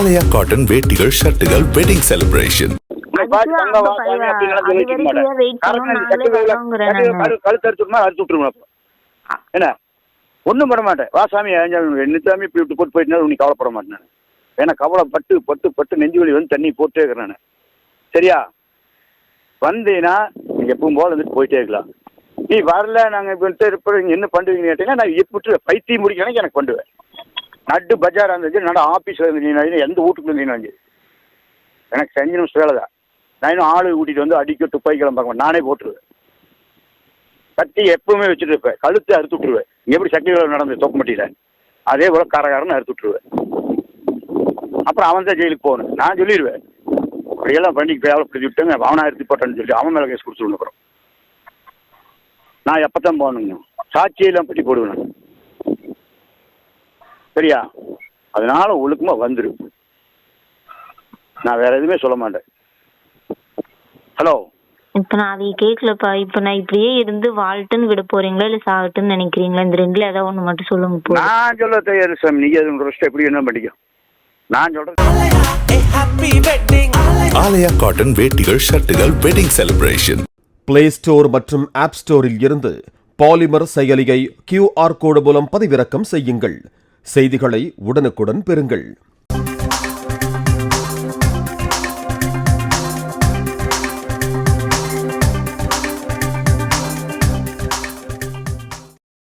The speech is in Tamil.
ஆலயா காட்டன் வேட்டிகள் ஷர்ட்டுகள் வெட்டிங் செலிப்ரேஷன். என்ன ஒண்ணும் பண்ண மாட்டேன். வா சாமி என்னசாமி இப்படி விட்டு போட்டு போயிட்டு நீ கவலைப்பட மாட்டேன். ஏன்னா கவலை பட்டு பட்டு பட்டு நெஞ்சு வலி வந்து தண்ணி போட்டே இருக்கிறேன் நான். சரியா? வந்தீங்கன்னா நீங்க எப்பவும் போல வந்துட்டு போயிட்டே இருக்கலாம். நீ வரல நாங்க இப்ப என்ன பண்ணுவீங்கன்னு கேட்டீங்கன்னா நான் எப்படி பைத்தியம் முடிக்கணும் எனக்கு பண்ணுவேன். நட்டு பஜாரா இருந்துச்சு, நட ஆபீஸ்ல இருந்து எந்த வீட்டுக்குள்ள இருந்தீங்க எனக்கு 5 நிமிஷம் வேலை தான். நான் இன்னும் ஆளு கூட்டிட்டு வந்து அடிக்க துப்பாக்கிலாம் பார்க்க நானே போட்டுருவேன். கட்டி எப்பவுமே வச்சுட்டு இருப்பேன். கழுத்து அறுத்து விட்டுருவேன். எப்படி சக்திகள் நடந்தது தொப்பமட்டியில அதே போல காரகாரன்னு அறுத்து விட்டுருவேன். அப்புறம் அவன் தான் ஜெயிலுக்கு போகணும். நான் சொல்லிடுவேன் இப்படியெல்லாம் பண்ணிக்கு வேலைப்படுத்தி விட்டுங்க அவனா அறுத்து போட்டான்னு சொல்லி அவன் மேலே கேஸ் கொடுத்துருவேன். அப்புறம் நான் எப்பத்தான் போகணுங்க சாட்சியெல்லாம் பற்றி போடுவேன். சரியா? அதனால ஒழுக்கமா வந்துரு. நான் வேற எதுவுமே சொல்ல மாட்டேன். ஹலோ, இப்ப நான் அதை கேட்கலப்பா. இப்ப நான் இப்படியே இருந்து வாழ்ட்டுன்னு விட போறீங்களா இல்ல சாகட்டுன்னு நினைக்கிறீங்களா? இந்த ரெண்டுல ஏதாவது ஒண்ணு மட்டும் சொல்லுங்க. நான் சொல்ல தயார் சாமி. நீங்க அது எப்படி என்ன பண்ணிக்க நான் சொல்றேன். ஆலயா காட்டன் வேட்டிகள் ஷர்ட்டுகள் வெட்டிங் செலிப்ரேஷன். பிளே ஸ்டோர் மற்றும் ஆப் ஸ்டோரில் இருந்து பாலிமர் செயலியை QR கோடு மூலம் பதிவிறக்கம் செய்யுங்கள். செய்திகளை உடனுக்குடன் பெறுங்கள்.